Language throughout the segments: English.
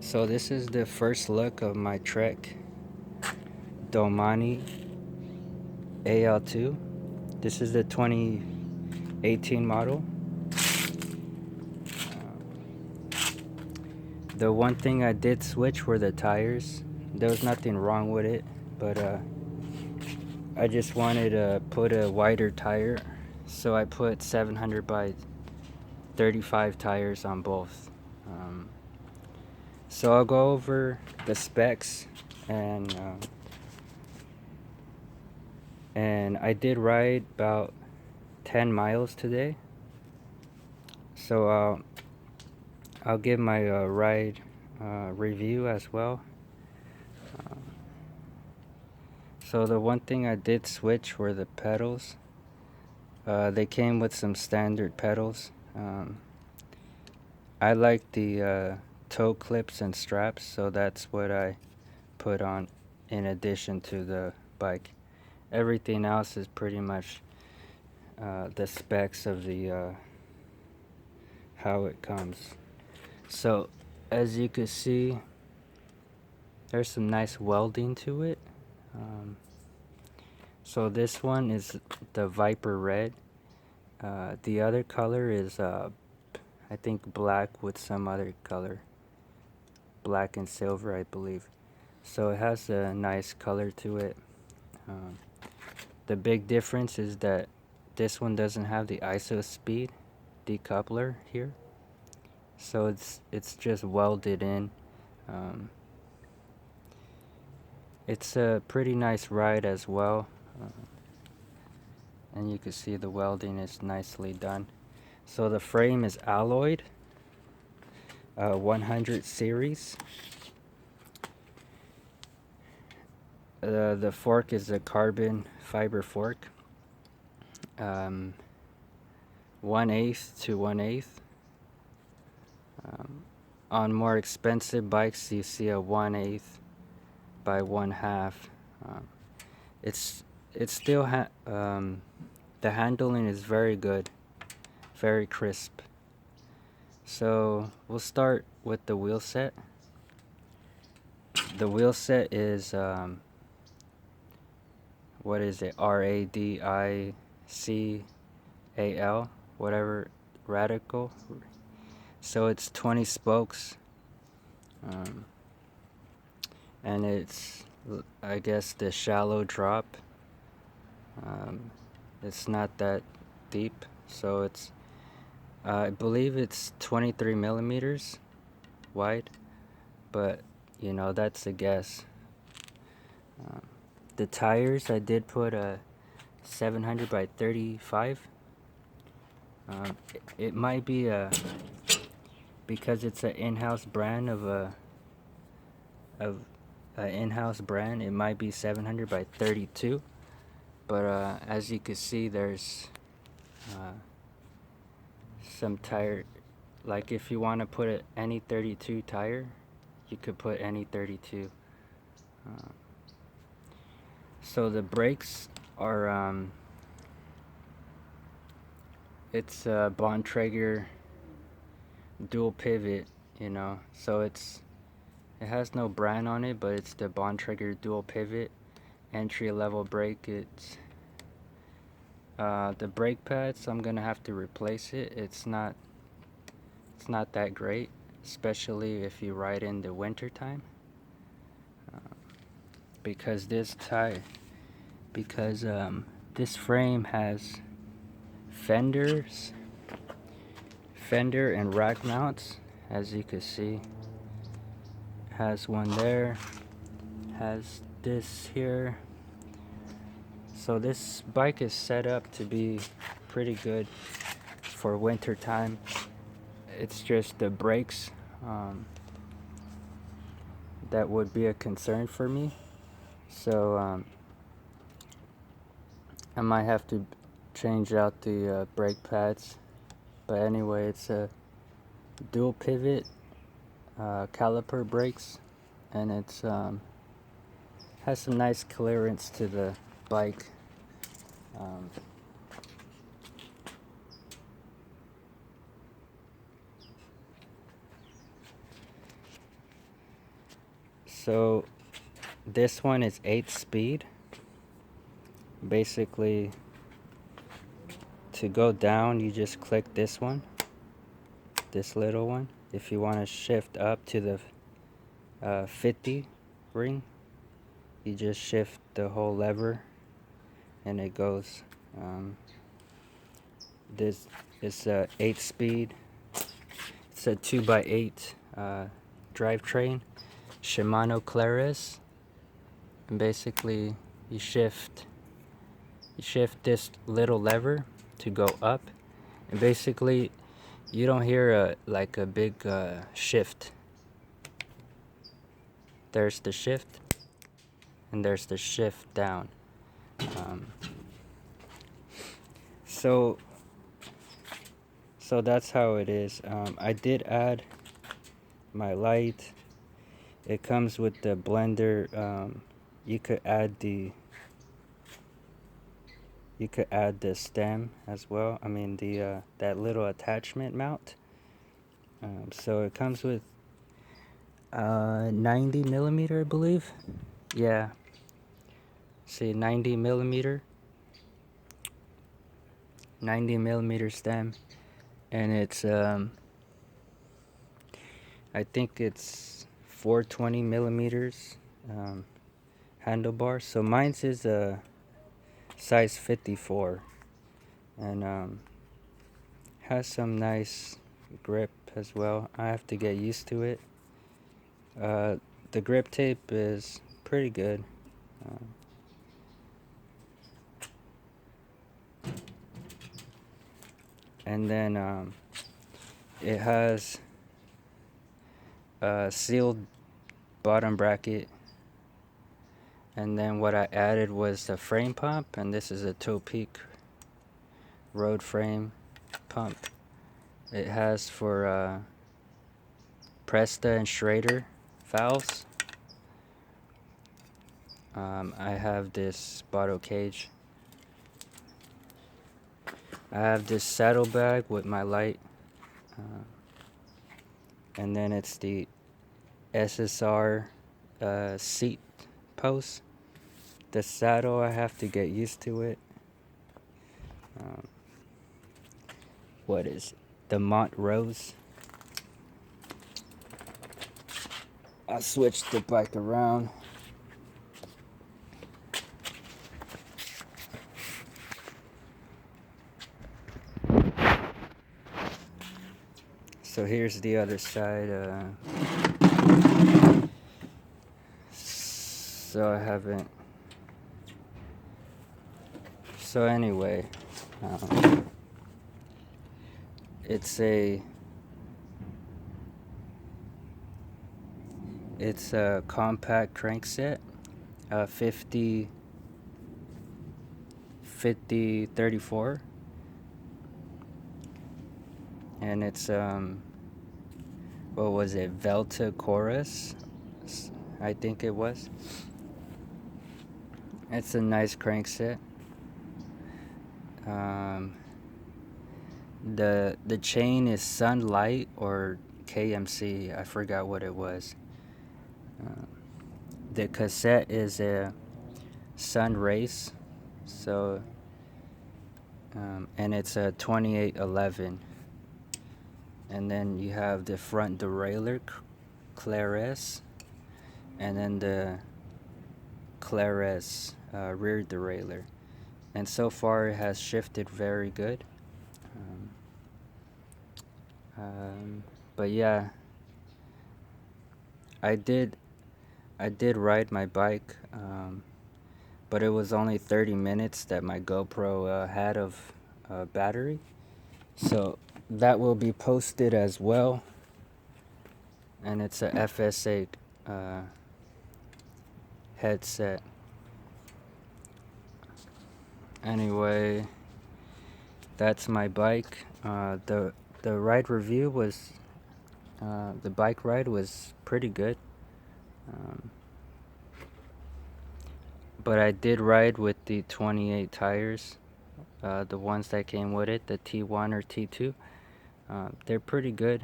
So this is the first look of my Trek Domane AL2. This is the 2018 model. The one thing I did switch were the tires. There was nothing wrong with it, but I just wanted to put a wider tire, so I put 700 by 35 tires on both. So I'll go over the specs, and I did ride about 10 miles today, so I'll give my ride review as well. So the one thing I did switch were the pedals. They came with some standard pedals. I like the toe clips and straps, so that's what I put on in addition to the bike. Everything else is pretty much the specs of the how it comes. So as you can see, there's some nice welding to it. So this one is the Viper Red. The other color is I think black with some other color, black and silver, I believe. So it has a nice color to it. The big difference is that this one doesn't have the ISO speed decoupler here, so it's just welded in. It's a pretty nice ride as well, and you can see the welding is nicely done. So the frame is alloyed, 100 series. The fork is a carbon fiber fork, 1/8 to 1/8. On more expensive bikes, you see a 1/8 by 1/2. It's still the handling is very good, very crisp. So we'll start with the wheel set. The wheel set is what is it? RADICAL, whatever, radical. So it's 20 spokes, and it's, I guess, the shallow drop. It's not that deep, so it's I believe it's 23 millimeters wide, but you know, that's a guess. The tires, I did put a 700 by 35. It might be because it's an in-house brand of an in-house brand, it might be 700 by 32. But as you can see, there's some tire, like if you want to put any 32 tire, you could put any 32. So the brakes are it's a Bontrager dual pivot, you know, so it has no brand on it, but it's the Bontrager dual pivot entry level brake. It's the brake pads, I'm gonna have to replace it. It's not that great, especially if you ride in the winter time, because this frame has fender and rack mounts. As you can see, has one there, has this here. So this bike is set up to be pretty good for winter time. It's just the brakes that would be a concern for me. So I might have to change out the brake pads. But anyway, it's a dual pivot caliper brakes, and it's has some nice clearance to the bike. So this one is 8 speed. Basically, to go down, you just click this one, this little one. If you want to shift up to the 50 ring, you just shift the whole lever and it goes. This is a 8 speed. It's a 2x8 drivetrain, Shimano Claris. And basically, you shift this little lever to go up, and basically you don't hear like a big shift. There's the shift and there's the shift down. So that's how it is. I did add my light. It comes with the blender. You could add the stem as well. I mean the that little attachment mount. So it comes with 90 millimeter, I believe. Yeah. See, 90 millimeter stem, and it's I think it's 420 millimeters handlebar. So mine's is a size 54, and has some nice grip as well. I have to get used to it. The grip tape is pretty good. And then it has a sealed bottom bracket. And then what I added was the frame pump, and this is a topeak road frame pump. It has for Presta and Schrader valves. I have this bottle cage. I have this saddlebag with my light, and then it's the SSR seat post. The saddle, I have to get used to it. What is it? The Montrose. I switched the bike around. So here's the other side. So I haven't. So anyway, it's a compact crankset, 50-34, and it's what was it, Velta Chorus, I think it was. It's a nice crankset. The chain is Sunlight or KMC, I forgot what it was. The cassette is a Sun Race, so and it's a 2811. And then you have the front derailleur, claris, and then the claris rear derailleur. And so far it has shifted very good. But yeah, I did ride my bike, but it was only 30 minutes that my GoPro had of battery. So that will be posted as well. And it's a FS8 headset. Anyway, that's my bike. The ride review was, the bike ride was pretty good. But I did ride with the 28 tires, the ones that came with it, the T1 or T2. They're pretty good.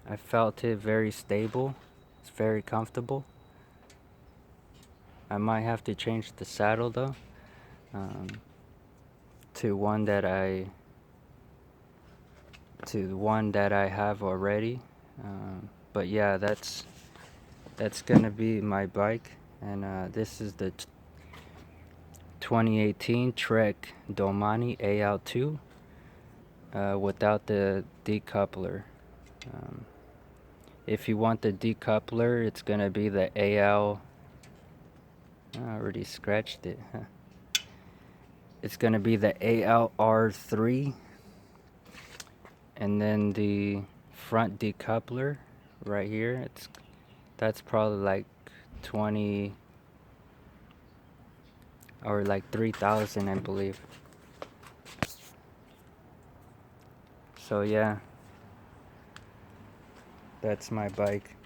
I felt it very stable. It's very comfortable. I might have to change the saddle though, um, to one that I have already. But yeah, that's gonna be my bike, and this is the 2018 Trek Domane AL2 without the decoupler. If you want the decoupler, it's gonna be the AL. I already scratched it. Huh? It's gonna be the ALR3, and then the front decoupler right here. That's probably like 20 or like 3,000, I believe. So yeah, that's my bike.